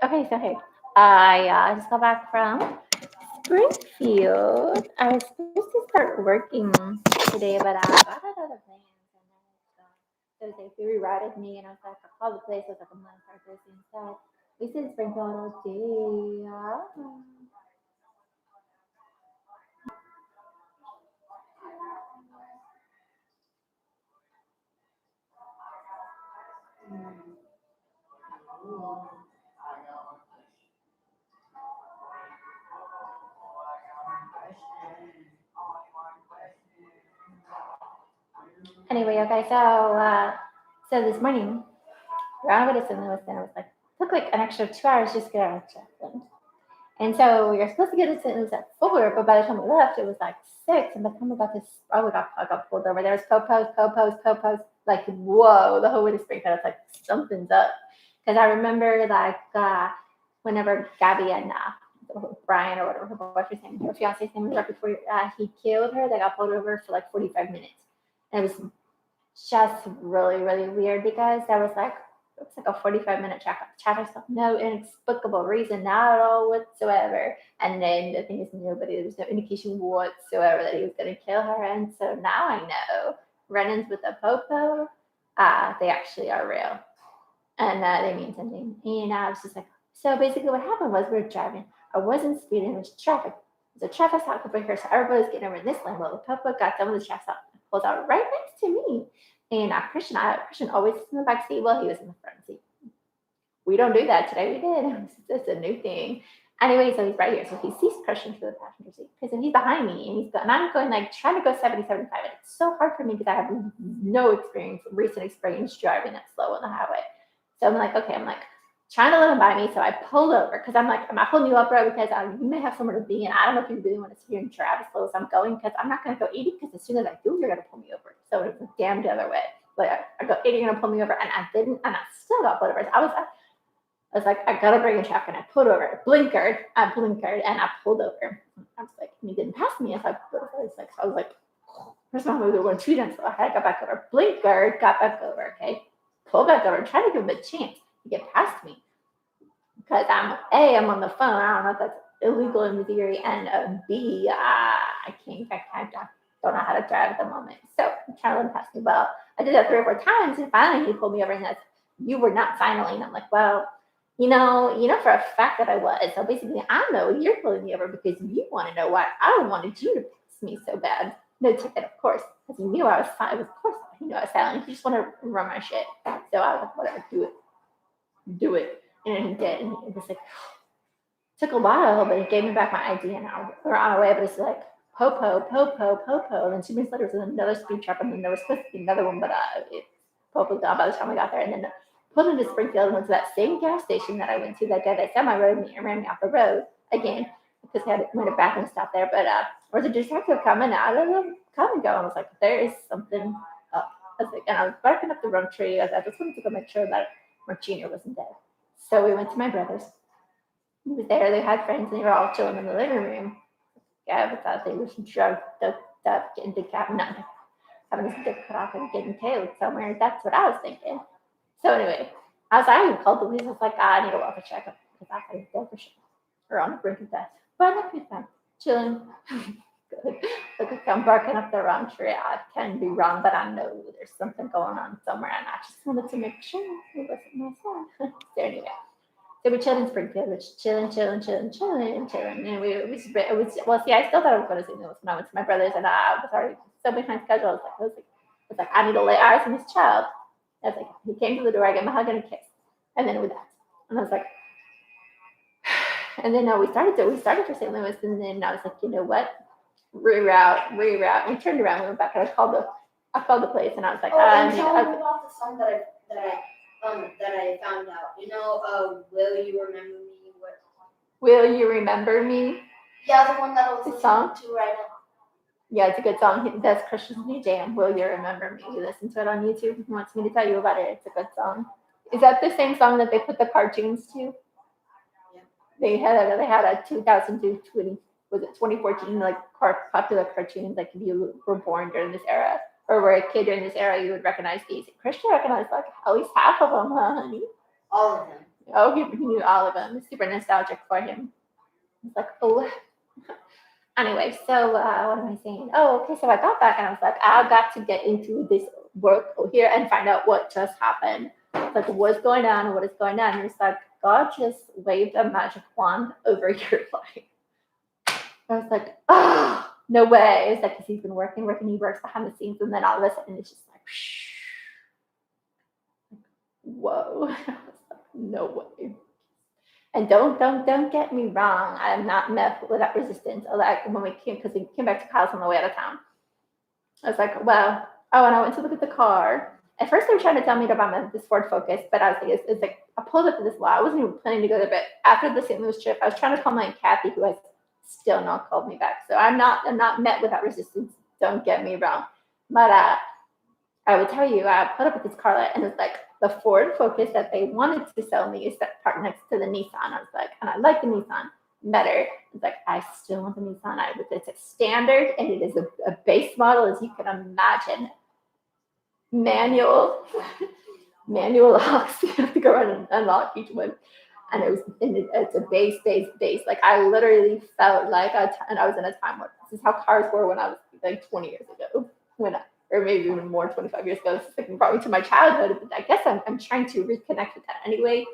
Okay, so hey, I just got back from Springfield. I was supposed to start working today, but I got other plans, and then so it was like they rerouted me, and I was like, I called the place. I was like, I'm gonna start Thursday instead. We said Springfield all day. Anyway, okay, so this morning, around about St. Louis, and it was like took like an extra 2 hours just to get out of Jackson. And so we were supposed to get to St. Louis at 4, but by the time we left, it was like 6. And by the time we got to, I got pulled over. There was po-post. Like, whoa, the whole way to Springfield. It's like, something's up. Because I remember, like, whenever Gabby and Brian or whatever her boyfriend's name, her fiance's name was right before he killed her, they got pulled over for like 45 minutes. And it was just really, really weird because there was like, it was like a 45-minute traffic stop, no inexplicable reason, not at all whatsoever. And then the thing is, there was no indication whatsoever that he was going to kill her. And so now I know run-ins with a popo, they actually are real, and they mean something. And I was just like, so basically, what happened was we were driving. I wasn't speeding; it was traffic. There's a traffic stop over here, so everybody's getting over in this lane. Well, the popo got some of the traffic stop, pulls out right next to me. And Christian always sits in the back seat while he was in the front seat. We don't do that today. We did. It's a new thing. Anyway, so he's right here. So he sees Christian through the passenger seat because he's behind me and I'm going like trying to go 70, 75. And it's so hard for me because I have no recent experience driving that slow on the highway. So I'm like, okay, I'm like trying to let him by me. So I pulled over because I'm like, am I holding you up, bro? Because you may have somewhere to be. And I don't know if you really want to sit here and drive as slow as I'm going because I'm not going to go 80 because as soon as I do, you're going to pull me over. So it's a damn the other way. But I go 80, you're going to pull me over. And I didn't. And I still got pulled over. So I was like, I gotta bring a truck, and I pulled over, blinkered, and I pulled over. I was like, and he didn't pass me. So I was like, first of all, we were going too damn slow. I had to go back over, blinkered, got back over, okay, pulled back over, trying to give him a chance to get past me because I'm on the phone. I don't know if that's illegal in Missouri, and B, I can't, I don't know how to drive at the moment. So I'm trying to let him pass me. Well, I did that 3 or 4 times, and finally he pulled me over and said, "You were not finally." And I'm like, well, you know for a fact that I was. So basically, I know you're pulling me over because you want to know why I wanted you to pass me so bad. No ticket, of course, because you knew I was fine. Of course, you know I was silent. You just want to run my shit. So I was like, whatever, do it. And he did. And it was like, took a while, but he gave me back my ID, and we're on our way. But it's like, Popo. And then 2 minutes later, it was another speed trap, and then there was supposed to be another one, but Popo gone by the time we got there. And then pulled into Springfield and went to that same gas station that I went to. That guy that semi rode me and ran me off the road again because he had made a bathroom stop there. But or the detective coming out of the come and go. I was like, there is something up. I was like, and I was barking up the wrong tree. I just wanted to go make sure that Martina wasn't dead. So we went to my brother's. He was there. They had friends, and they were all chilling in the living room. Yeah, I thought they were drugged, doped up, getting decapitated, having his dick cut off and getting killed somewhere. That's what I was thinking. So anyway, I even called the police. I was like, I need a welfare checkup because I thought he was dead for sure, or on the brink of death. But I'm pretty fine, chilling. Good. Look, like I'm barking up the wrong tree. I can be wrong, but I know there's something going on somewhere, and I just wanted to make sure it wasn't my son. So anyway. So we chilled in Springfield, which chilling. And well, see, I still thought I was going to St. Louis when I went to my brother's, and I was already so behind schedule. I was like, I need to lay eyes on this child. I was like, he came to the door, I gave him a hug and a kiss, and then with that, and I was like, and then we started for St. Louis, and then I was like, you know what, reroute. And we turned around, we went back, and I called the place, and I was like, and tell me about the song that I found out. Will you remember me? Will you remember me? Yeah, the one that I was listening song to right now. Yeah, it's a good song. That's Christian's new jam. Will you remember me? You listen to it on YouTube. He wants me to tell you about it. It's a good song. Is that the same song that they put the cartoons to? Yeah. They had a 2002 was it 2014 like popular cartoons like if you were born during this era or were a kid during this era you would recognize these. Christian recognized like at least half of them, huh, honey? All of them. Oh, he knew all of them. It's super nostalgic for him. He's like, oh. Anyway, so what am I saying? Oh, okay. So I got back and I was like, I got to get into this work here and find out what just happened. Like, what's going on? What is going on? And it's like, God just waved a magic wand over your life. I was like, oh, no way. It's like, 'cause he's been working, he works behind the scenes, and then all of a sudden it's just like, shh. Whoa. I was like, no way. And don't get me wrong. I'm not met with that resistance. Like when we came, because we came back to Kyle's on the way out of town. I was like, well, oh, and I went to look at the car. At first, they were trying to tell me to buy this Ford Focus, but I was like, it's like I pulled up to this lot. I wasn't even planning to go there, but after the St. Louis trip, I was trying to call my Aunt Kathy, who has still not called me back. So I'm not met with that resistance. Don't get me wrong, but I would tell you, I put up with this car lot, and it's like the Ford Focus that they wanted to sell me is that part next to the Nissan. I was like, and I like the Nissan better. It's like, I still want the Nissan. It's a standard, and it is a base model, as you can imagine. Manual locks. You have to go around and unlock each one. And it's a base. Like, I literally felt like and I was in a time where this is how cars were when I was like 20 years ago. Or maybe even more, 25 years ago. It's like brought me to my childhood. But I guess I'm trying to reconnect with that anyway.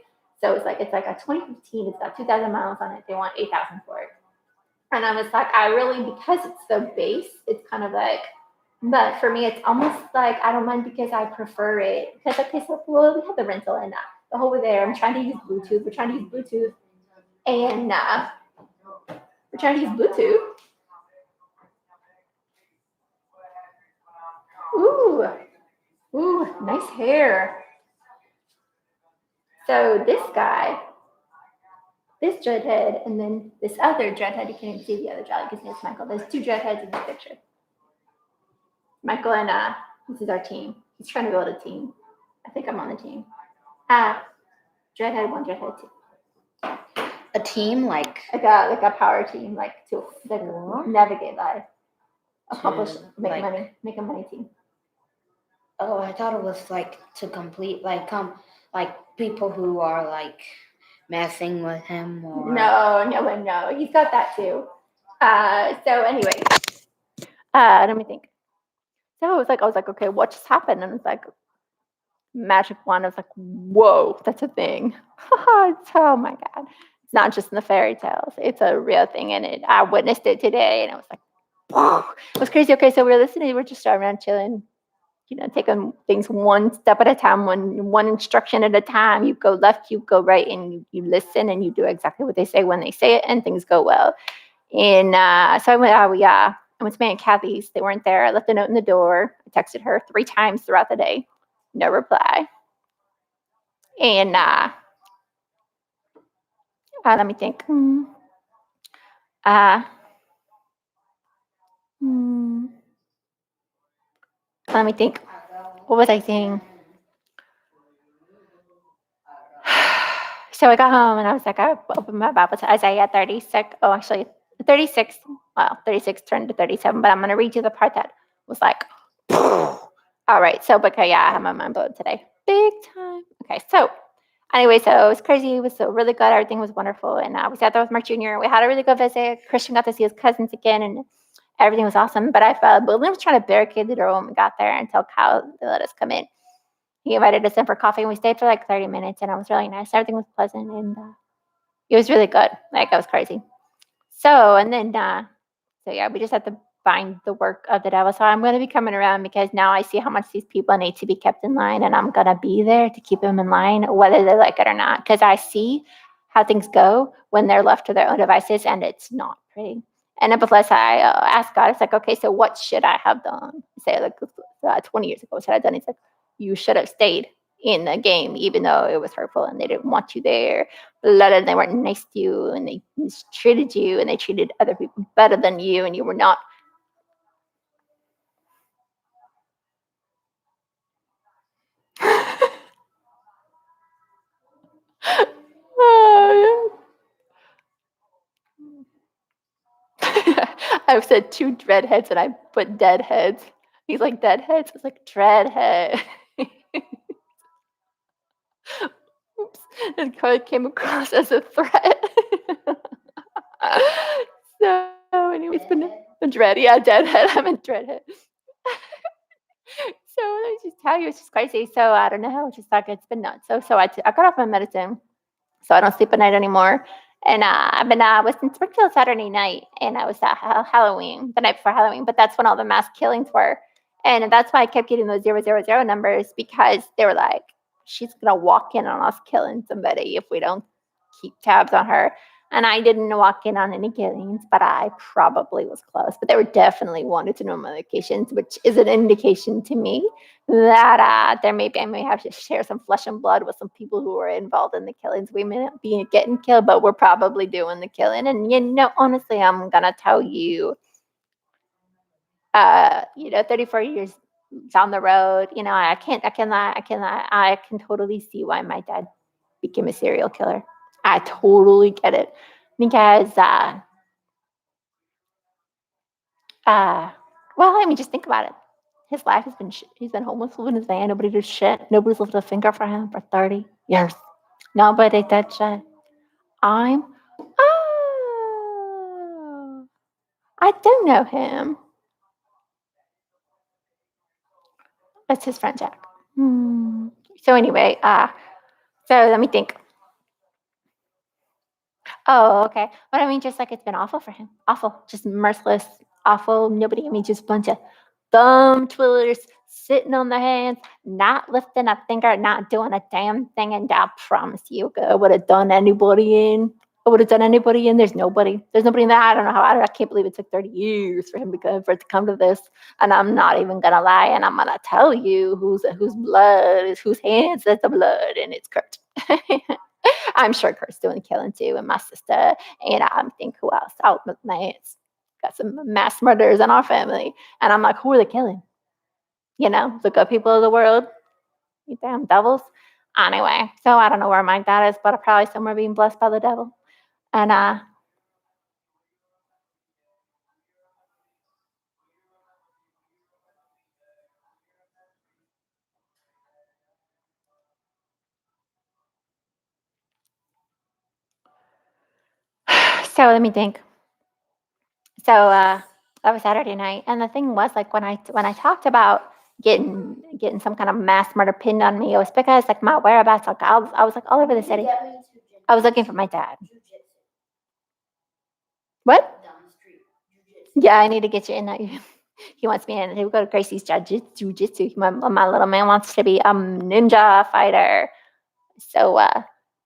So it's like a 2015. It's got 2,000 miles on it. They want 8,000 for it. And I was like, I really, because it's so base, it's kind of like, but for me, it's almost like I don't mind because I prefer it. Because okay, so well, we have the rental and the whole way there. I'm trying to use Bluetooth. We're trying to use Bluetooth, and we're trying to use Bluetooth. Ooh, nice hair. So this guy, this dreadhead, and then this other dreadhead. You can't even see the other dreadhead because it's Michael. There's two dreadheads in this picture. Michael and this is our team. He's trying to build a team. I think I'm on the team. Dreadhead 1, Dreadhead 2. A team like a power team, like to navigate life, accomplish, make a money team. Oh, I thought it was like to complete like people who are like messing with him or No. He's got that too. So anyway, let me think. So I was like, okay, what just happened? And it's like magic wand. I was like, whoa, that's a thing. Oh my god. It's not just in the fairy tales. It's a real thing, and I witnessed it today, and I was like, whoa, it was crazy. Okay, so we were listening, we're just around chilling, taking things one step at a time, one instruction at a time. You go left, you go right, and you listen, and you do exactly what they say when they say it, and things go well. And so I went, I went to my Aunt Kathy's. They weren't there. I left a note in the door. I texted her 3 times throughout the day. No reply. And let me think. Let me think. What was I saying? So I got home and I was like, I opened my Bible to Isaiah 36. Oh, actually, 36. Well, 36 turned to 37, but I'm going to read you the part that was like, all right. So, but yeah, I have my mind blown today. Big time. Okay. So, anyway, so it was crazy. It was so really good. Everything was wonderful. And we sat there with Mark Jr. We had a really good visit. Christian got to see his cousins again, and everything was awesome. But Lynn was trying to barricade the door when we got there until Kyle let us come in. He invited us in for coffee, and we stayed for like 30 minutes, and it was really nice. Everything was pleasant, and it was really good. Like, it was crazy. So, and then, yeah, we just had to find the work of the devil. So I'm going to be coming around because now I see how much these people need to be kept in line, and I'm going to be there to keep them in line, whether they like it or not, because I see how things go when they're left to their own devices, and it's not pretty. And plus, I asked God, it's like, okay, so what should I have done? Say, like, 20 years ago, what should I have done? It's like, you should have stayed in the game, even though it was hurtful and they didn't want you there. They weren't nice to you, and they mistreated you, and they treated other people better than you, and you were not. I've said 2 dreadheads and I put deadheads. He's like, deadheads? It's like dreadhead. Oops. It card came across as a threat. So anyway, it's been a dread. Yeah, deadhead. I'm a dreadhead. So let me just tell you, it's just crazy. So I don't know, it's just like it's been nuts. So I got off my medicine, so I don't sleep at night anymore. And I've been was in Springfield Saturday night, and I was at Halloween, the night before Halloween. But that's when all the mass killings were, and that's why I kept getting those 000 numbers, because they were like, she's gonna walk in on us killing somebody if we don't keep tabs on her. And I didn't walk in on any killings, but I probably was close. But they were definitely wanted to know my locations, which is an indication to me that I may have to share some flesh and blood with some people who were involved in the killings. We may not be getting killed, but we're probably doing the killing. And honestly, I'm gonna tell you, 34 years down the road, I can totally see why my dad became a serial killer. I totally get it, because well, I mean, just think about it. His life has been he's been homeless, living in his van. Nobody did shit. Nobody's lifted a finger for him for 30 years. Nobody did shit. I'm oh, I do know him. That's his friend Jack. Hmm. So anyway, so let me think. Oh, okay. But I mean, just like it's been awful for him. Awful. Just merciless. Awful. Nobody, I mean, just a bunch of thumb twirlers sitting on their hands, not lifting a finger, not doing a damn thing. And I promise you, I would have done anybody in. I would have done anybody in. There's nobody. There's nobody in that. I don't know how. I can't believe it took 30 years for him for it to come to this. And I'm not even gonna lie. And I'm gonna tell you whose blood is whose hands is the blood, and it's Kurt. I'm sure Kurt's doing the killing too, and my sister, and I think who else? Oh, my aunts got some mass murders in our family, and I'm like, who are they killing? The good people of the world, you damn devils. Anyway, so I don't know where my dad is, but probably somewhere being blessed by the devil. And so let me think. So that was Saturday night, and the thing was, like, when I talked about getting some kind of mass murder pinned on me, it was because like my whereabouts, like I was like all over the city. I was looking for my dad. What? Yeah, I need to get you in that. He wants me in. He will go to Gracie's jujitsu. My little man wants to be a ninja fighter. So,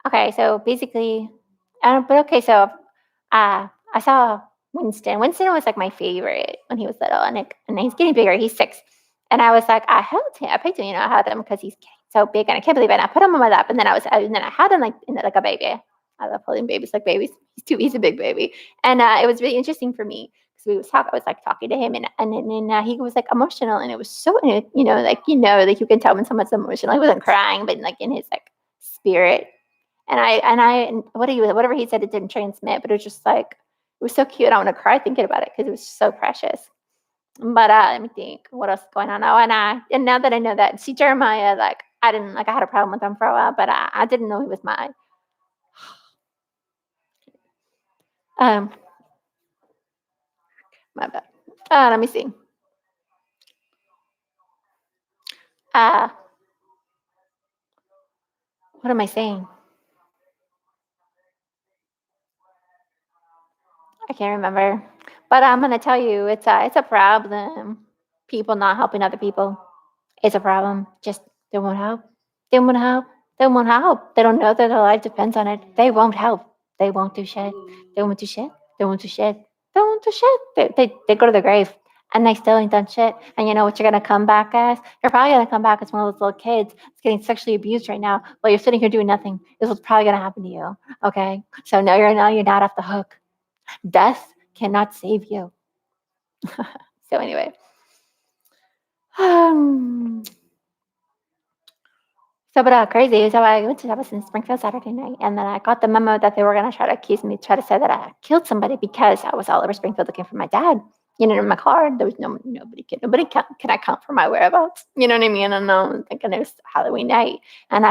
okay, so basically, but okay, so I saw Winston. Winston was like my favorite when he was little, and he's getting bigger. He's 6, and I was like, I held him. I picked him, I held him because he's so big, and I can't believe it. And I put him on my lap, and then I had him like a baby. I love holding babies like babies. He's a big baby, and it was really interesting for me because I was like talking to him, and he was like emotional, and it was so, like you can tell when someone's emotional. He wasn't crying, but like in his like spirit. And whatever he said, it didn't transmit, but it was just like, it was so cute. I want to cry thinking about it because it was so precious. But let me think, what else is going on? Oh, and now that I know that, see, Jeremiah, like I didn't like I had a problem with him for a while, but I didn't know he was my um my bad. Let me see. Uh, what am I saying? I can't remember. But I'm gonna tell you, it's a problem. People not helping other people. It's a problem. Just they won't help. They won't help. They won't help. They don't know that their life depends on it. They won't help. They won't do shit. They won't do shit. They won't do shit. They won't do shit. They go to the grave and they still ain't done shit. And you know what you're gonna come back as? You're probably gonna come back as one of those little kids that's getting sexually abused right now while you're sitting here doing nothing. This is probably gonna happen to you. Okay? So you're not off the hook. Death cannot save you. So anyway. Um, but crazy. So I was in Springfield Saturday night, and then I got the memo that they were gonna try to say that I killed somebody because I was all over Springfield looking for my dad. In my car, there was nobody can account for my whereabouts. You know what I mean? And I'm thinking it was Halloween night, and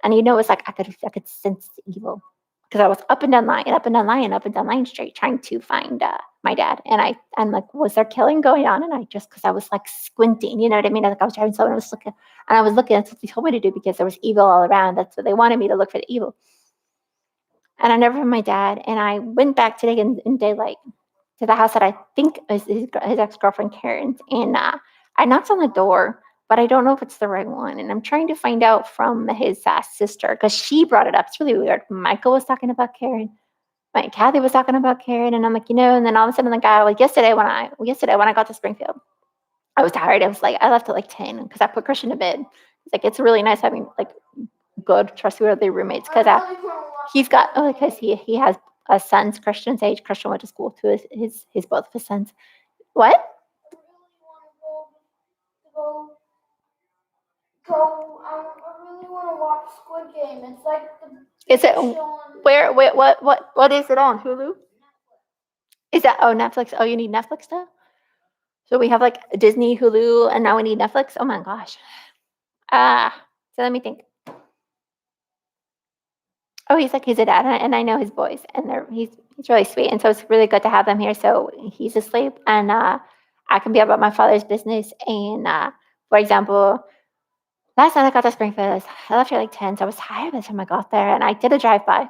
And it's like I could sense the evil because I was up and down line, up and down line, up and down line straight, trying to find my dad. And I'm like, was there killing going on? And I just because I was like squinting, you know what I mean? Like I was driving slow and I was looking, and I was looking. That's what they told me to do because there was evil all around. That's what they wanted me to look for the evil. And I never found my dad. And I went back today in daylight to the house that I think is his ex girlfriend Karen's, and I knocked on the door, but I don't know if it's the right one. And I'm trying to find out from his sister because she brought it up. It's really weird. Michael was talking about Karen. Kathy was talking about Karen, and I'm like, and then all of a sudden the guy like yesterday when I got to Springfield, I was tired. I was like, I left at like 10 because I put Christian to bed. It's like it's really nice having like good, trustworthy roommates because he's got because he has a son's Christian's age. Christian went to school to his both of his sons. What? I really want to watch Squid Game. It's like Is it where? Wait, what is it on Hulu? Is that Netflix? Oh, you need Netflix now. So we have like Disney, Hulu, and now we need Netflix. Oh my gosh. So let me think. Oh, he's a dad, and I know his boys, and he's really sweet, and so it's really good to have them here. So he's asleep, and I can be about my father's business. And for example, last night I got to Springfield. I left here like 10, so I was tired by the time I got there, and I did a drive by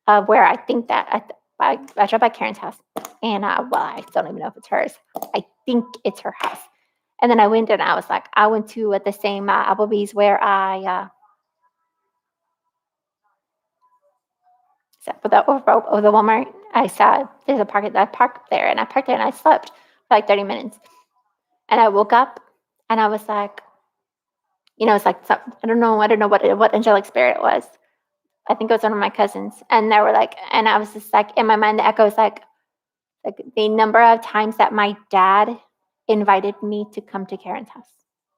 of where I think that I drove by Karen's house, and well, I don't even know if it's hers. I think it's her house. And then I went and I went to the same Applebee's where I for the over the Walmart. I saw there's a park. I parked there, and I parked there, and I slept for like 30 minutes. And I woke up, and I was like, it's like I don't know what angelic spirit it was. I think it was one of my cousins, and they were like, and I was just like in my mind, the echo was like the number of times that my dad invited me to come to Karen's house.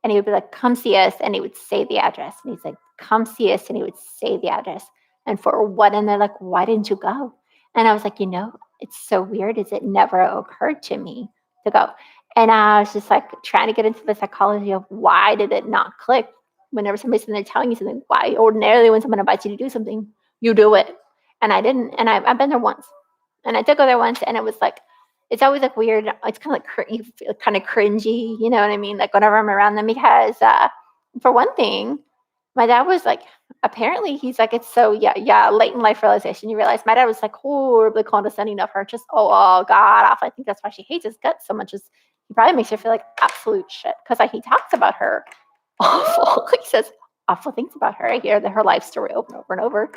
And he would be like, come see us. And he would say the address. And he's like, come see us. And he would say the address. And for what? And they're like, why didn't you go? And I was like, it's so weird. Is it never occurred to me to go? And I was just like trying to get into the psychology of why did it not click whenever somebody's sitting there telling you something? Why ordinarily when someone invites you to do something, you do it. And I didn't. And I've been there once. And I did go there once, and it was like, it's always like weird. It's kind of like you feel kind of cringy, you know what I mean? Like whenever I'm around them, because for one thing, my dad was like, apparently he's like, it's so late in life realization. You realize my dad was like horribly condescending of her, just oh god off. I think that's why she hates his guts so much. Is he probably makes her feel like absolute shit because he talks about her awful. He says awful things about her. I hear her life story over and over and over,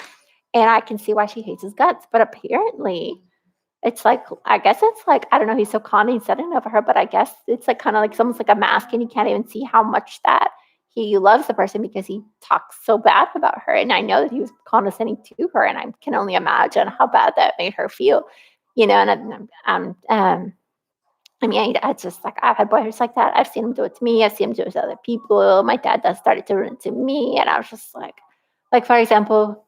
and I can see why she hates his guts. But apparently it's like, I guess it's like, I don't know, he's so condescending of her, but I guess it's like kind of like it's almost like a mask, and you can't even see how much that he loves the person because he talks so bad about her. And I know that he was condescending to her, and I can only imagine how bad that made her feel, and I mean, I just like I've had boyfriends like that. I've seen him do it to me. I've seen him do it to other people. My dad does started doing it to me, and I was just like for example,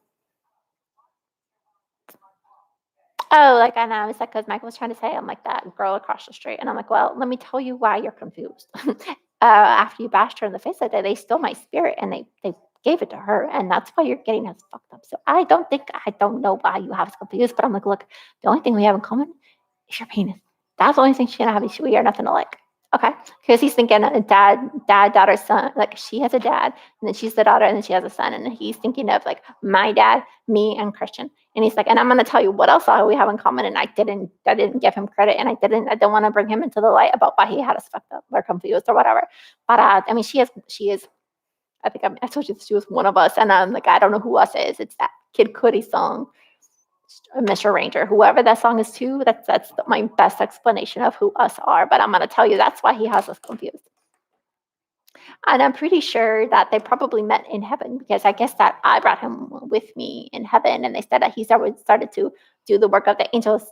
oh, like, I know. It's like, because Michael was trying to say, I'm like that girl across the street. And I'm like, well, let me tell you why you're confused. After you bashed her in the face that day, they stole my spirit and they gave it to her. And that's why you're getting us fucked up. So I don't know why you have us confused. But I'm like, look, the only thing we have in common is your penis. That's the only thing she and I have. We are nothing alike. Okay. Because he's thinking dad, daughter, son. Like she has a dad, and then she's the daughter, and then she has a son. And he's thinking of like my dad, me, and Christian. And he's like, and I'm going to tell you what else we have in common. And I didn't give him credit. And I don't want to bring him into the light about why he had us fucked up or confused or whatever. But I mean, she is, I think I told you she was one of us. And I'm like, I don't know who us is. It's that Kid Cudi song, Mr. Ranger, whoever that song is to, that's my best explanation of who us are. But I'm going to tell you, that's why he has us confused. And I'm pretty sure that they probably met in heaven because I guess that I brought him with me in heaven. And they said that he started to do the work of the angels,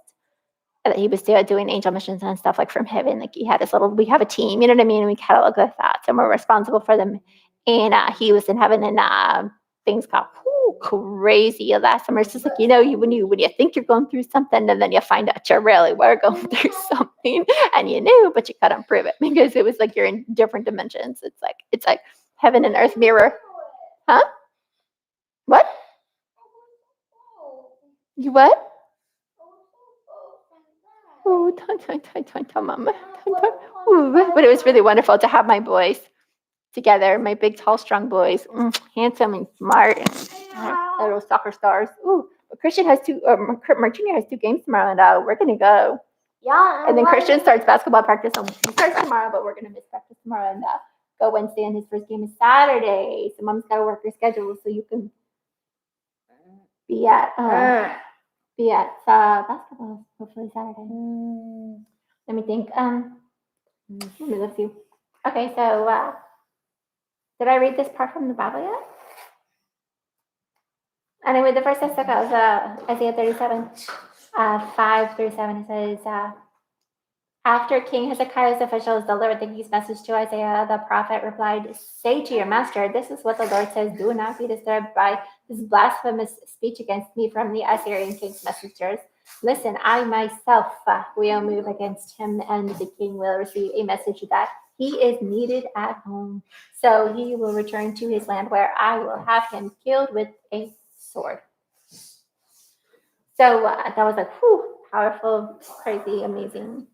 that he was doing angel missions and stuff like from heaven. Like he had we have a team, you know what I mean? And we kind of look at that. And we're responsible for them. And he was in heaven, and things got crazy last summer. It's just like, when you think you're going through something, and then you find out you really were going through something, and you knew, but you couldn't prove it because it was like you're in different dimensions. It's like heaven and earth mirror. Huh? What? You what? Oh, ton, mama. Ooh, but it was really wonderful to have my boys together, my big, tall, strong boys, handsome and smart, and little soccer stars. Ooh, but Christian has Junior has 2 games tomorrow, and we're gonna go. Yeah. And then Christian starts basketball practice he starts tomorrow, but we're gonna miss practice tomorrow and go Wednesday, and his first game is Saturday. So mom's gotta work her schedule so you can be at basketball hopefully Saturday. Let me think. Let me see. Okay, so did I read this part from the Bible yet? Anyway, the first I stuck out was Isaiah 37, 5 through 7. It says, after King Hezekiah's officials delivered the king's message to Isaiah, the prophet replied, say to your master, this is what the Lord says, do not be disturbed by this blasphemous speech against me from the Assyrian king's messengers. Listen, I myself will move against him, and the king will receive a message that he is needed at home. So he will return to his land, where I will have him killed with a sword. So that was like, powerful, crazy, amazing.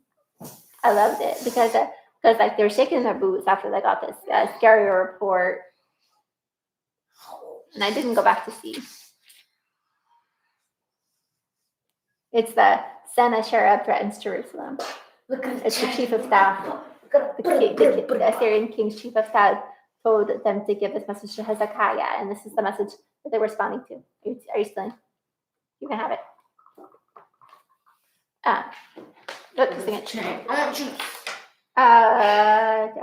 I loved it because like they were shaking their boots after they got this scary report, and I didn't go back to see. It's the Sennacherib threatens Jerusalem. It's the chief of staff. The Assyrian king's chief of staff told them to give this message to Hezekiah, and this is the message that they're responding to. Are you still in? You can have it. Look, sing it.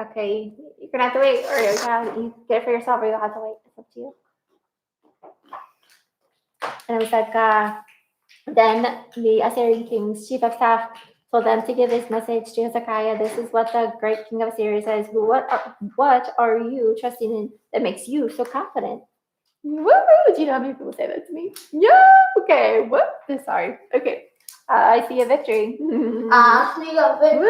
Okay. You're gonna have to wait, or you get it for yourself, or you'll have to wait. It's up to you. And it was like, then the Assyrian king's chief of staff told them to give this message to Hezekiah. This is what the great king of Assyria says. What are you trusting in that makes you so confident? Woo! Do you know how many people say that to me? Yeah. Okay. Whoop. Sorry. Okay. I see a victory. I see a victory.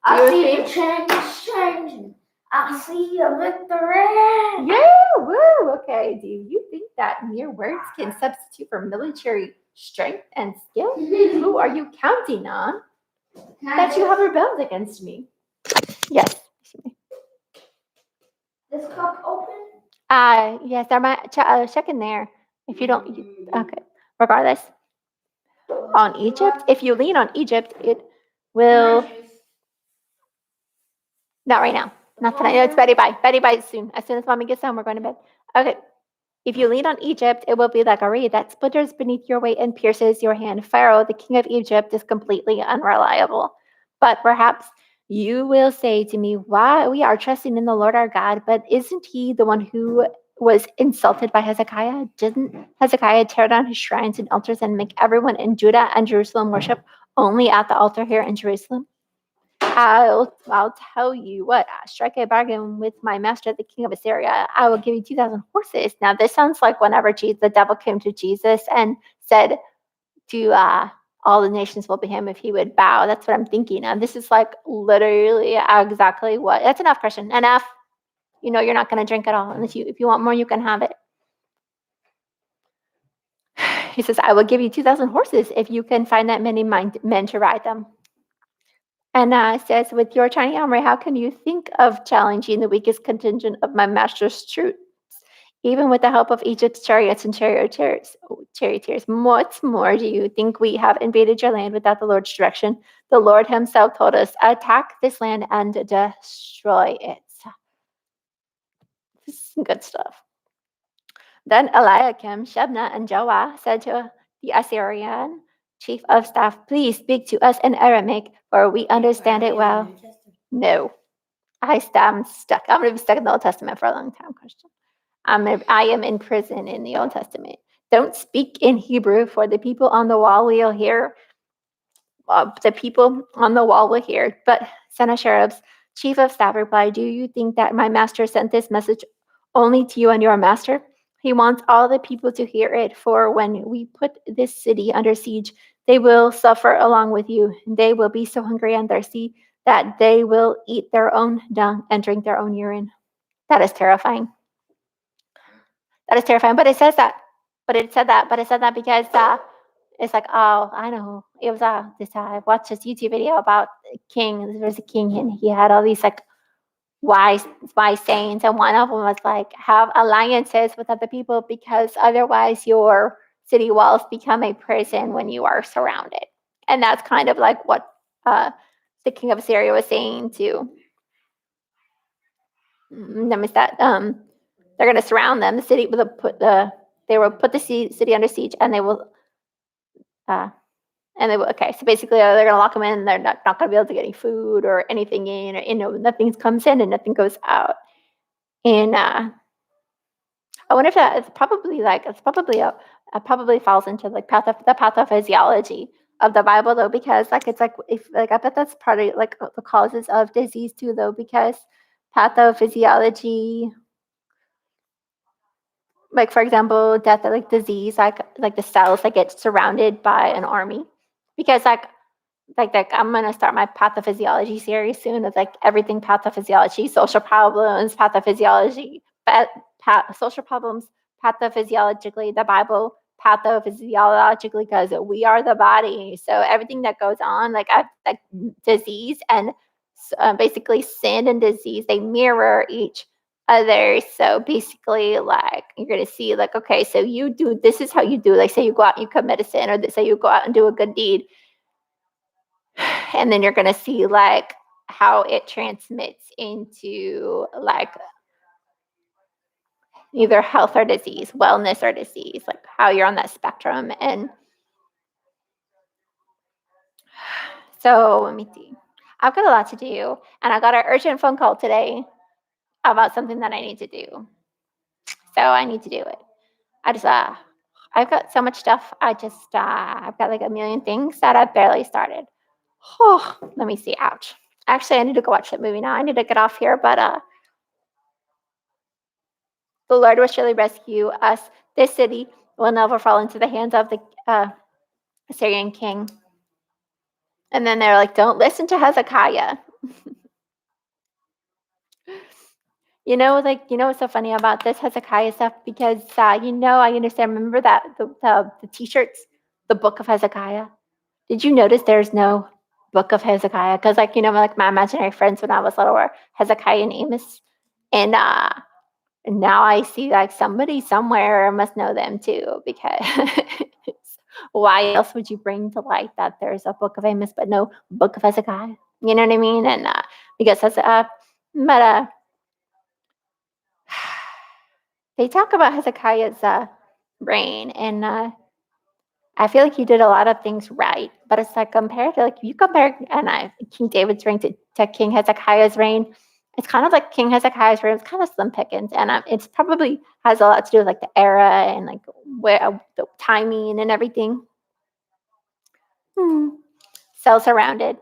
I see the change is changing. I see a victory. Yeah, woo. Okay. Do you think that mere words can substitute for military strength and skill? Who are you counting on that you have rebelled against me? Yes. This cup open? Yes, there might check in there. If you don't, okay. Regardless, on Egypt, if you lean on Egypt, it will. Not right now. Not tonight. No, it's Betty Bye. Betty Bye soon. As soon as mommy gets home, we're going to bed. Okay. If you lean on Egypt, it will be like a reed that splinters beneath your weight and pierces your hand. Pharaoh, the king of Egypt, is completely unreliable. But perhaps you will say to me, why we are trusting in the Lord our God, but isn't he the one who was insulted by Hezekiah? Didn't Hezekiah tear down his shrines and altars and make everyone in Judah and Jerusalem worship only at the altar here in Jerusalem? I'll tell you what, strike a bargain with my master, the king of Assyria. I will give you 2,000 horses. Now, this sounds like whenever the devil came to Jesus and said to all the nations will be him if he would bow. That's what I'm thinking of. This is like literally exactly what. That's enough, Christian. Enough. You know you're not going to drink at all. And if you want more, you can have it. He says, I will give you 2,000 horses if you can find that many men to ride them. And says, with your tiny army, how can you think of challenging the weakest contingent of my master's troops? Even with the help of Egypt's chariots and charioteers. What's more, do you think we have invaded your land without the Lord's direction? The Lord himself told us, attack this land and destroy it. This is some good stuff. Then Eliakim, Shebna, and Joah said to the Assyrian chief of staff, please speak to us in Aramaic, for we understand it well. No, I'm stuck. I'm going to be stuck in the Old Testament for a long time, Christian. I am in prison in the Old Testament. Don't speak in Hebrew, for the people on the wall will hear. The people on the wall will hear. But Sennacherib's chief of staff replied, do you think that my master sent this message only to you and your master? He wants all the people to hear it, for when we put this city under siege, they will suffer along with you. They will be so hungry and thirsty that they will eat their own dung and drink their own urine. That is terrifying. That is terrifying. But it says that. But it said that because It's like, oh, I know. It was this I watched this YouTube video about a king. There was a king, and he had all these like wise wise sayings, and one of them was like, have alliances with other people because otherwise your city walls become a prison when you are surrounded. And that's kind of like what uh, the king of Assyria was saying to them, is that they're going to surround them. The city will put they will put the city under siege, and they will uh, okay, so basically they're gonna lock them in. They're not gonna be able to get any food or anything in, or nothing comes in and nothing goes out. And I wonder if that is probably like it's probably probably falls into like the pathophysiology of the Bible though, because like it's like if like I bet that's part of like the causes of disease too though, because pathophysiology, like for example death like disease, like the cells that get surrounded by an army, because like I'm gonna start my pathophysiology series soon. It's like everything pathophysiology, social problems, pathophysiology, social problems, pathophysiologically, the Bible, pathophysiologically, because we are the body. So everything that goes on, like disease and basically sin and disease, they mirror each other. So basically, like you're gonna see, like, okay, so you do this is how you do. Like, say you go out and you commit a sin, or say you go out and do a good deed, and then you're going to see like how it transmits into like either health or disease, wellness or disease, like how you're on that spectrum. And so let me see, I've got a lot to do, and I got an urgent phone call today about something that I need to do, so I need to do it. I just I've got so much stuff. I've got like a million things that I've barely started. Oh, let me see. Ouch. Actually, I need to go watch that movie now. I need to get off here, but the Lord will surely rescue us. This city will never fall into the hands of the Assyrian king. And then they're like, don't listen to Hezekiah. What's so funny about this Hezekiah stuff? Because, I understand. Remember that the t-shirts, the book of Hezekiah? Did you notice there's no book of Hezekiah? Because, like my imaginary friends when I was little were Hezekiah and Amos. And now I see like somebody somewhere must know them too, because why else would you bring to light that there's a book of Amos but no book of Hezekiah? You know what I mean? And because but they talk about Hezekiah's reign, and I feel like he did a lot of things right, but it's like compared to like if you compare King David's reign to King Hezekiah's reign, it's kind of like King Hezekiah's reign was kind of slim pickings, and it's probably has a lot to do with like the era and like where the timing and everything. Hmm. So surrounded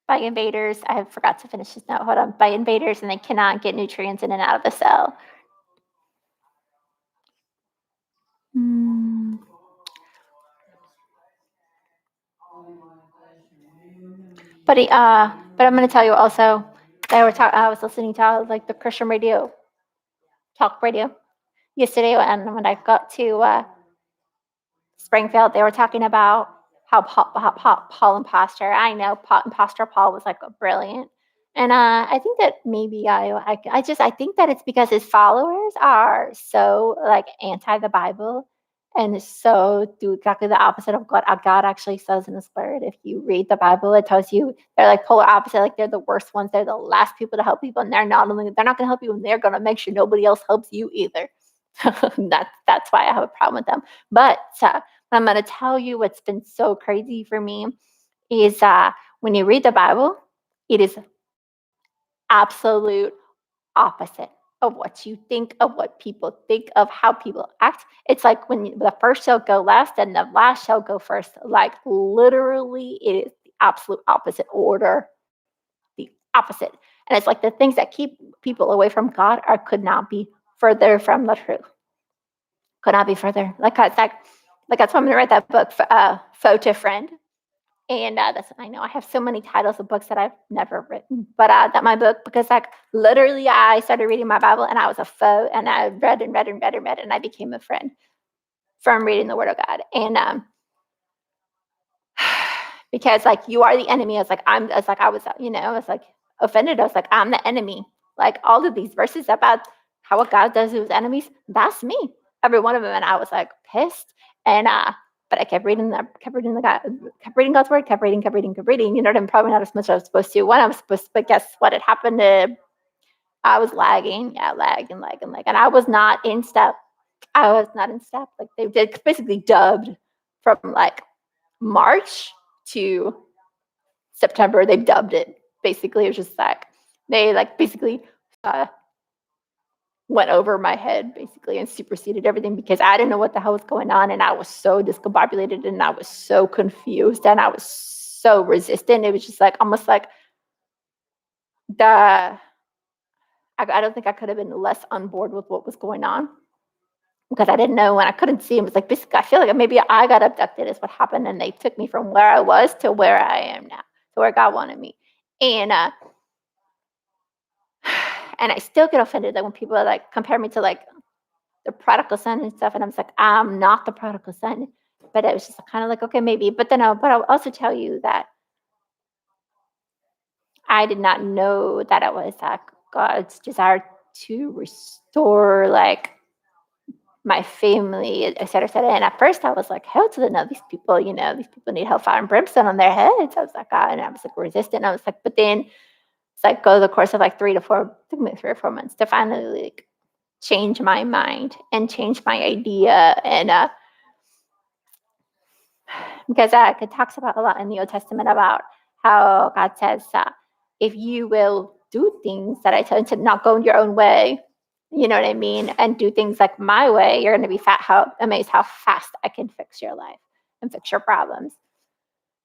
by invaders. I forgot to finish this note. Hold on. By invaders, and they cannot get nutrients in and out of the cell. Hmm. But I'm going to tell you also. I was listening to like the Christian radio, talk radio, yesterday, and when I got to Springfield, they were talking about how Paul Imposter. I know Imposter Paul was like brilliant, and I think that maybe I think that it's because his followers are so like anti the Bible, and so do exactly the opposite of what God actually says in His Word. If you read the Bible, it tells you they're like polar opposite. Like they're the worst ones. They're the last people to help people, and they're not going to help you, and they're going to make sure nobody else helps you either. That's why I have a problem with them. But I'm going to tell you what's been so crazy for me is when you read the Bible, it is absolute opposite of what you think, of what people think, of how people act. It's like when the first shall go last and the last shall go first. Like literally, it is the absolute opposite order, the opposite. And it's like the things that keep people away from God could not be further from the truth. Could not be further. Like that's why I'm gonna write that book, Foe to Friend. And that's I know I have so many titles of books that I've never written, but that my book, because like literally I started reading my Bible and I was a foe, and I read and read and read and read, and I became a friend. from reading the Word of God. And because like you are the enemy. I was offended. I was like, I'm the enemy. Like all of these verses about how what God does to his enemies, that's me. Every one of them. And I was like pissed. And but I kept reading kept reading God's word, kept reading. You know, I'm probably not as much as I was supposed to when I was supposed to, but guess what? It happened I was lagging. Yeah, lagging. And I was not in step. Like they did basically dubbed from like March to September. They dubbed it. Basically, it was just like they like basically uh, went over my head basically and superseded everything because I didn't know what the hell was going on, and I was so discombobulated and I was so confused and I was so resistant. It was just like almost like the I don't think I could have been less on board with what was going on because I didn't know and I couldn't see. It was like basically I feel like maybe I got abducted is what happened, and they took me from where I was to where I am now, to where God wanted me. And and I still get offended like when people like compare me to like the prodigal son and stuff, and I'm just like, I'm not the prodigal son. But it was just kind of like, okay, maybe. But then I'll also tell you that I did not know that it was God's desire to restore like my family, et cetera, et cetera. And at first I was like, hell to the no, these people, these people need hellfire and brimstone on their heads. I was like, God, and I was like resistant. I was like, but then it's like go the course of like 3 or 4 months to finally like change my mind and change my idea. And because it talks about a lot in the Old Testament about how God says, if you will do things that I tell you to not go your own way, you know what I mean, and do things like my way, you're going to be amazed how fast I can fix your life and fix your problems.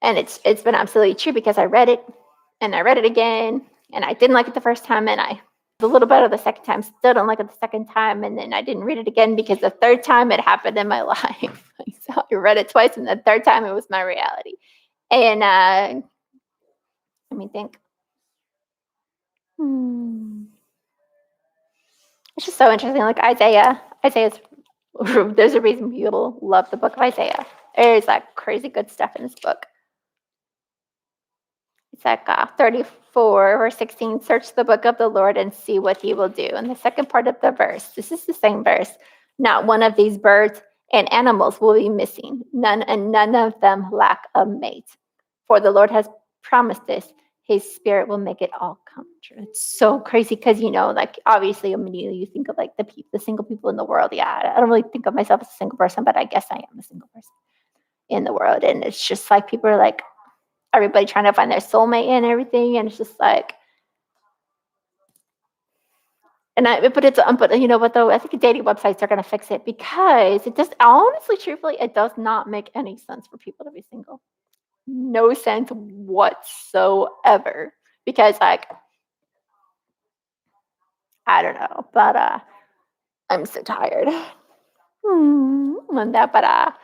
And it's been absolutely true because I read it and I read it again, and I didn't like it the first time, and I a little better the second time, still don't like it the second time, and then I didn't read it again because the third time it happened in my life. So I read it twice, and the third time it was my reality. And let me think. It's just so interesting. Like Isaiah's there's a reason people love the book of Isaiah. There's like crazy good stuff in this book. It's like 34 verse 16, search the book of the Lord and see what he will do. And the second part of the verse, this is the same verse. Not one of these birds and animals will be missing. None of them lack a mate. For the Lord has promised this. His spirit will make it all come true. It's so crazy because, like obviously immediately you think of like the single people in the world. Yeah, I don't really think of myself as a single person, but I guess I am a single person in the world. And it's just like people are like, everybody trying to find their soulmate and everything, and it's just like, but you know what though? I think dating websites are going to fix it because it just honestly, truthfully, it does not make any sense for people to be single. No sense whatsoever. Because like, I don't know, but I'm so tired. On that, but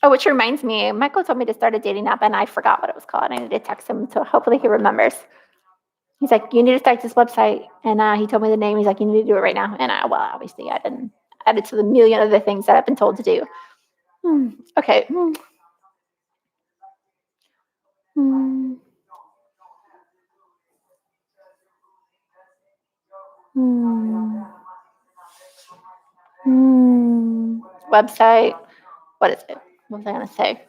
oh, which reminds me, Michael told me to start a dating app, and I forgot what it was called. I need to text him, so hopefully he remembers. He's like, you need to start this website. And he told me the name. He's like, you need to do it right now. And well, obviously I didn't add it to the million other things that I've been told to do. Okay. Website. What is it? What was I going to say?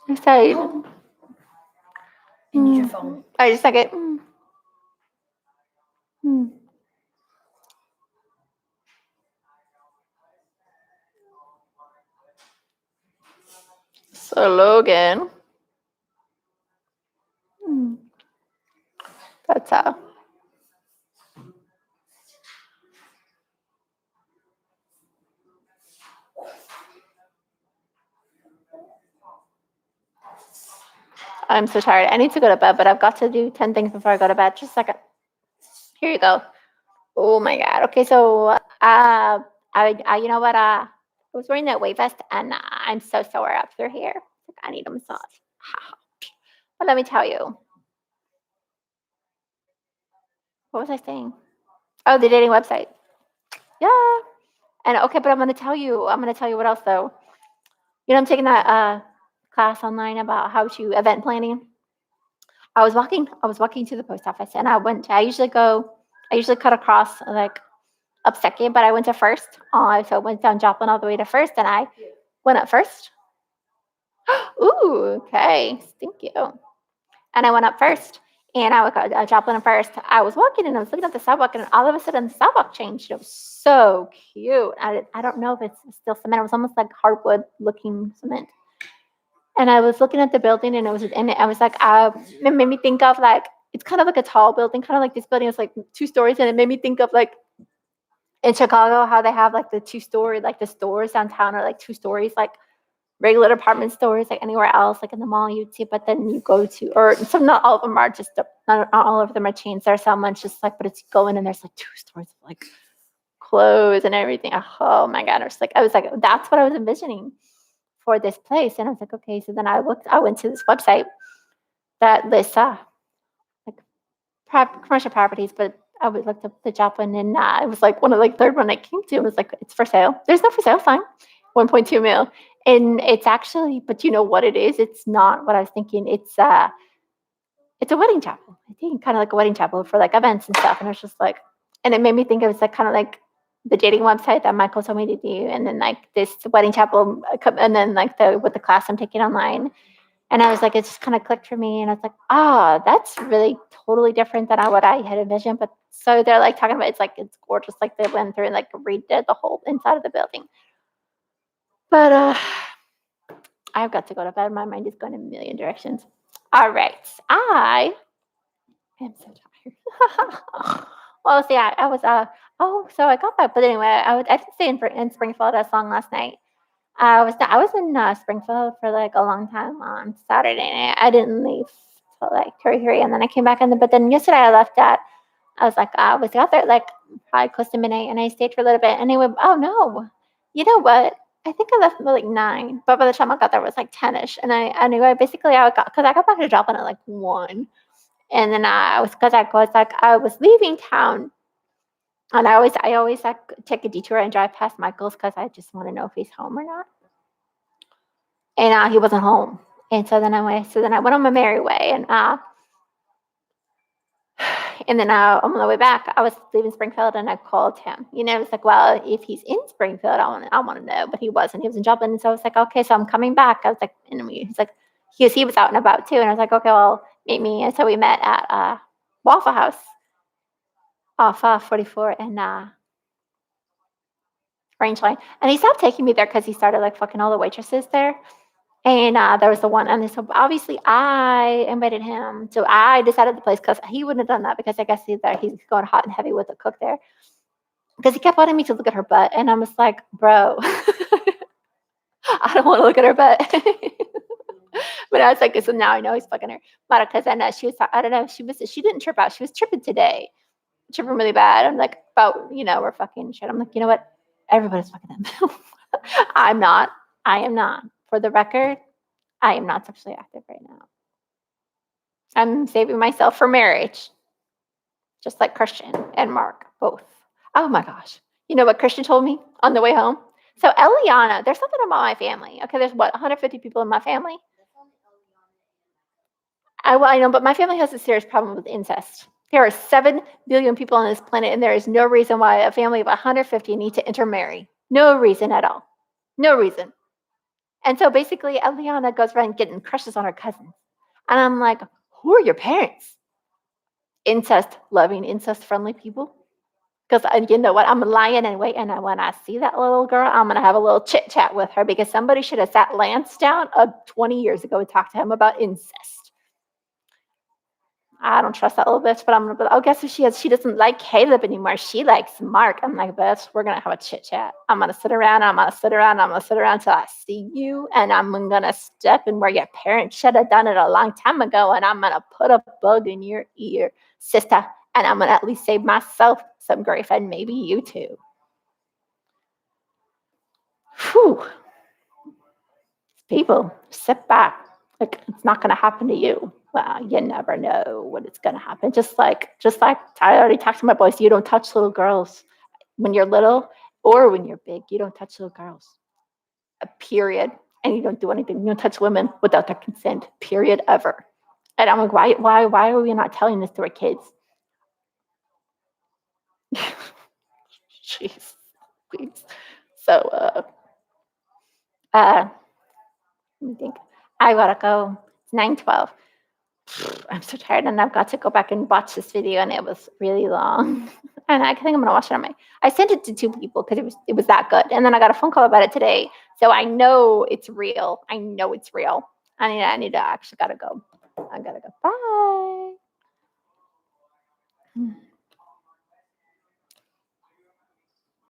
Website. In your phone. I just like it. So Logan. That's I'm so tired. I need to go to bed, but I've got to do 10 things before I go to bed. Just a second. Here you go. Oh my God. Okay, so you know what? I was wearing that wave vest, and I'm so sore up through here. I need a massage. But let me tell you, What was I saying? Oh, the dating website. Yeah. And okay, but I'm gonna tell you. I'm gonna tell you what else though. I'm taking that class online about how to event planning. I was walking to the post office, and I usually go. I usually cut across like up second, but I went to first. So I went down Joplin all the way to first, and I went up first. Ooh, okay, thank you. And I went up first, and I got Joplin at first. I was walking, and I was looking at the sidewalk, and all of a sudden the sidewalk changed. It was so cute. I don't know if it's still cement. It was almost like hardwood looking cement. And I was looking at the building, and I was like, it made me think of like it's kind of like a tall building, kind of like this building is like 2 stories, and it made me think of like in Chicago how they have like the 2 story, like the stores downtown are like 2 stories, like regular department stores, like anywhere else, like in the mall you'd see. But then you go to, or some, not all of them are just, not all of them are chains. There's some much just like, but it's going and there's like 2 stores of like clothes and everything. Oh my God. I was like, that's what I was envisioning for this place. And I was like, okay. So then I went to this website that lists like commercial properties, but I would looked up the Joplin, and it was like one of like third one I came to. It was like it's for sale. There's no for sale sign. 1.2 mil, and it's actually, but you know what it is? It's not what I was thinking. It's a wedding chapel. I think kind of like a wedding chapel for like events and stuff. And I was just like, and it made me think it was like kind of like the dating website that Michael told me to do, and then like this wedding chapel, and then like with the class I'm taking online. And I was like, it just kind of clicked for me. And I was like, that's really totally different than what I had envisioned. But so they're like talking about it's gorgeous. Like they went through and like redid the whole inside of the building. But I've got to go to bed. My mind is going in a million directions. All right. I am so tired. Well, see, I was, so I got that. But anyway, I didn't stay in Springfield as long last night. I was in Springfield for like a long time on Saturday night. I didn't leave till like 2 or 3, and then I came back in. But then yesterday I left at. I was like I was out there like probably close to midnight, and I stayed for a little bit. And anyway, oh no, you know what? I think I left at like 9, but by the time I got there it was like 10ish. And anyway basically I got because I got back to Joplin at like 1, and then I was leaving town. And I always like take a detour and drive past Michael's because I just want to know if he's home or not. And he wasn't home. And so then I went on my merry way, and then on the way back, I was leaving Springfield, and I called him. I was like, well, if he's in Springfield, I want to know. But he wasn't. He was in Joplin, and so I was like, okay, so I'm coming back. I was like, and he's like, he was out and about too, and I was like, okay, well, meet me. And so we met at Waffle House off 44 and Rangeline, and he stopped taking me there because he started like fucking all the waitresses there. And there was the one, and so obviously I invited him. So I decided the place because he wouldn't have done that because I guess he's going hot and heavy with the cook there because he kept wanting me to look at her butt, and I was like, bro, I don't want to look at her butt. But I was like, so now I know he's fucking her. But because then she was, I don't know, she didn't trip out. She was tripping today, tripping really bad. I'm like, we're fucking shit. I'm like, you know what? Everybody's fucking them. I'm not. I am not. For the record, I am not sexually active right now. I'm saving myself for marriage, just like Christian and Mark both. Oh my gosh. You know what Christian told me on the way home? So Eliana, there's something about my family. Okay, there's 150 people in my family. I know, but my family has a serious problem with incest. There are 7 billion people on this planet, and there is no reason why a family of 150 need to intermarry. No reason at all. No reason. And so basically, Eliana goes around getting crushes on her cousins. And I'm like, who are your parents? Incest loving, incest friendly people. Because you know what? I'm lying and waiting. And when I see that little girl, I'm going to have a little chit chat with her because somebody should have sat Lance down 20 years ago and talked to him about incest. I don't trust that little bitch, but I'm going to be like, oh, guess who she is? She doesn't like Caleb anymore. She likes Mark. I'm like, bitch, we're going to have a chit chat. I'm going to sit around. I'm going to sit around. I'm going to sit around until I see you. And I'm going to step in where your parents should have done it a long time ago. And I'm going to put a bug in your ear, sister. And I'm going to at least save myself some grief and maybe you too. Whew. People, sit back. Like, it's not going to happen to you. Well, you never know what is going to happen. Just like I already talked to my boys, you don't touch little girls when you're little or when you're big. You don't touch little girls. Period. And you don't do anything. You don't touch women without their consent. Period. Ever. And I'm like, why are we not telling this to our kids? Jeez. Please. So let me think. I gotta go. It's 9:12. I'm so tired, and I've got to go back and watch this video, and it was really long. And I think I'm gonna watch it on my. I sent it to 2 people because it was that good, and then I got a phone call about it today, so I know it's real. I know it's real. I need to actually gotta go. I gotta go. Bye.